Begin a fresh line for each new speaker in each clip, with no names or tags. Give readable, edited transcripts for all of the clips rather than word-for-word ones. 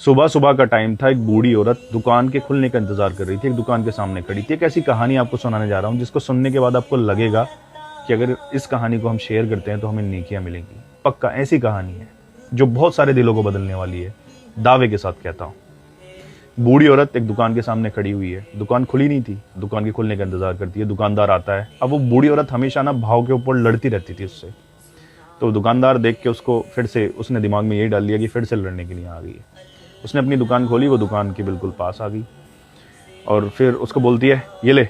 सुबह सुबह का टाइम था। एक बूढ़ी औरत दुकान के खुलने का इंतजार कर रही थी, एक दुकान के सामने खड़ी थी। एक ऐसी कहानी आपको सुनाने जा रहा हूँ जिसको सुनने के बाद आपको लगेगा कि अगर इस कहानी को हम शेयर करते हैं तो हमें नेकियां मिलेंगी। पक्का ऐसी कहानी है जो बहुत सारे दिलों को बदलने वाली है, दावे के साथ कहता हूँ। बूढ़ी औरत एक दुकान के सामने खड़ी हुई है। दुकान खुली नहीं थी, दुकान के खुलने का इंतजार करती है। दुकानदार आता है। अब वो बूढ़ी औरत हमेशा ना भाव के ऊपर लड़ती रहती थी उससे। तो दुकानदार देख के उसको फिर से उसने दिमाग में यही डाल लिया कि फिर से लड़ने के लिए आ गई है। उसने अपनी दुकान खोली, वो दुकान के बिल्कुल पास आ गई और फिर उसको बोलती है, ये ले,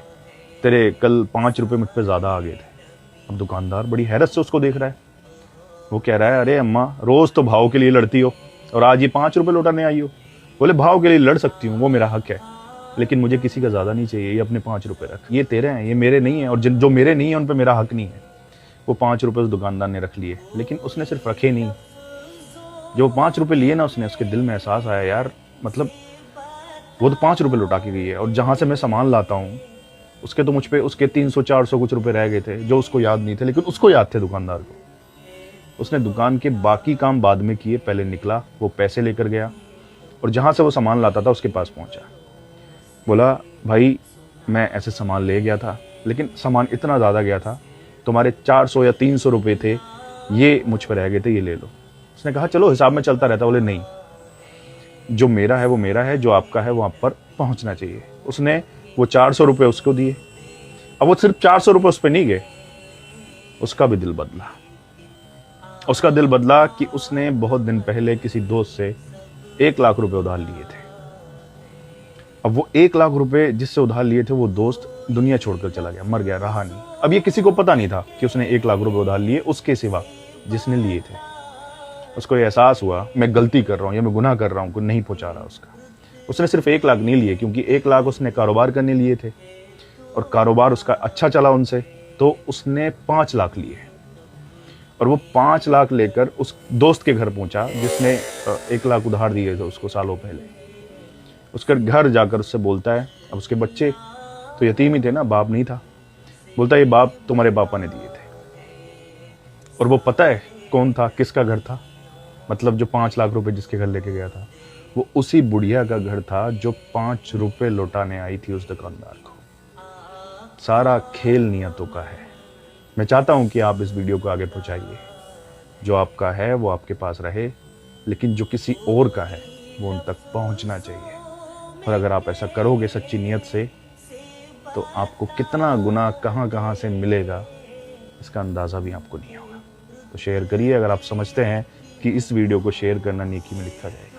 तेरे कल 5 रुपये मुझ पर ज़्यादा आ गए थे। अब दुकानदार बड़ी हैरत से उसको देख रहा है। वो कह रहा है, अरे अम्मा, रोज़ तो भाव के लिए लड़ती हो और आज ये 5 रुपये लौटाने आई हो। बोले, भाव के लिए लड़ सकती हूँ, वो मेरा हक है, लेकिन मुझे किसी का ज़्यादा नहीं चाहिए। ये अपने 5 रुपये रख, ये तेरे हैं, ये मेरे नहीं है, और जो मेरे नहीं है उन पर मेरा हक नहीं है। वो 5 रुपये उस दुकानदार ने रख लिए, लेकिन उसने सिर्फ रखे नहीं। जो 5 रुपये लिए ना उसने, उसके दिल में एहसास आया, यार मतलब वो तो 5 रुपये लौटा के गई है, और जहाँ से मैं सामान लाता हूँ उसके तो मुझ पे उसके 300-400 कुछ रुपए रह गए थे जो उसको याद नहीं थे, लेकिन उसको याद थे दुकानदार को। उसने दुकान के बाकी काम बाद में किए, पहले निकला, वो पैसे लेकर गया और जहाँ से वो सामान लाता था उसके पास पहुँचा। बोला, भाई मैं ऐसे सामान ले गया था, लेकिन सामान इतना ज़्यादा गया था, तुम्हारे 400 या 300 रुपये थे, ये मुझ पर रह गए थे, ये ले लो। उसने कहा, चलो हिसाब में चलता रहता। बोले, नहीं, जो मेरा है वो मेरा है, जो आपका है वो आप पर पहुंचना चाहिए। उसने वो 400 रुपये उसको दिए। अब वो सिर्फ 400 रुपये उस पर नहीं गए, उसका भी दिल बदला। उसका दिल बदला कि उसने बहुत दिन पहले किसी दोस्त से 1 लाख रुपए उधार लिए थे। अब वो 1 लाख रुपए जिससे उधार लिए थे, वो दोस्त दुनिया छोड़कर चला गया, मर गया, रहा नहीं। अब ये किसी को पता नहीं था कि उसने 1 लाख रुपए उधार लिए उसके सिवा जिसने लिए थे। उसको ये एहसास हुआ, मैं गलती कर रहा हूँ या मैं गुनाह कर रहा हूँ, कोई नहीं पहुँचा रहा उसका। उसने सिर्फ 1 लाख नहीं लिए, क्योंकि 1 लाख उसने कारोबार करने लिए थे और कारोबार उसका अच्छा चला उनसे, तो उसने 5 लाख लिए और वो 5 लाख लेकर उस दोस्त के घर पहुंचा जिसने 1 लाख उधार दिए थे उसको सालों पहले। उसके घर जाकर उससे बोलता है, अब उसके बच्चे तो यतीम ही थे ना, बाप नहीं था। बोलता है, ये बाप तुम्हारे पापा ने दिए थे। और वो पता है कौन था, किसका घर था? मतलब जो 5 लाख रुपए जिसके घर लेके गया था, वो उसी बुढ़िया का घर था जो 5 रुपए लौटाने आई थी उस दुकानदार को। सारा खेल नियतों का है। मैं चाहता हूं कि आप इस वीडियो को आगे पहुंचाइए। जो आपका है वो आपके पास रहे, लेकिन जो किसी और का है वो उन तक पहुंचना चाहिए। और अगर आप ऐसा करोगे सच्ची नियत से, तो आपको कितना गुनाह कहां कहां से मिलेगा इसका अंदाज़ा भी आपको नहीं होगा। तो शेयर करिए अगर आप समझते हैं कि इस वीडियो को शेयर करना नेकी में लिखा जाएगा।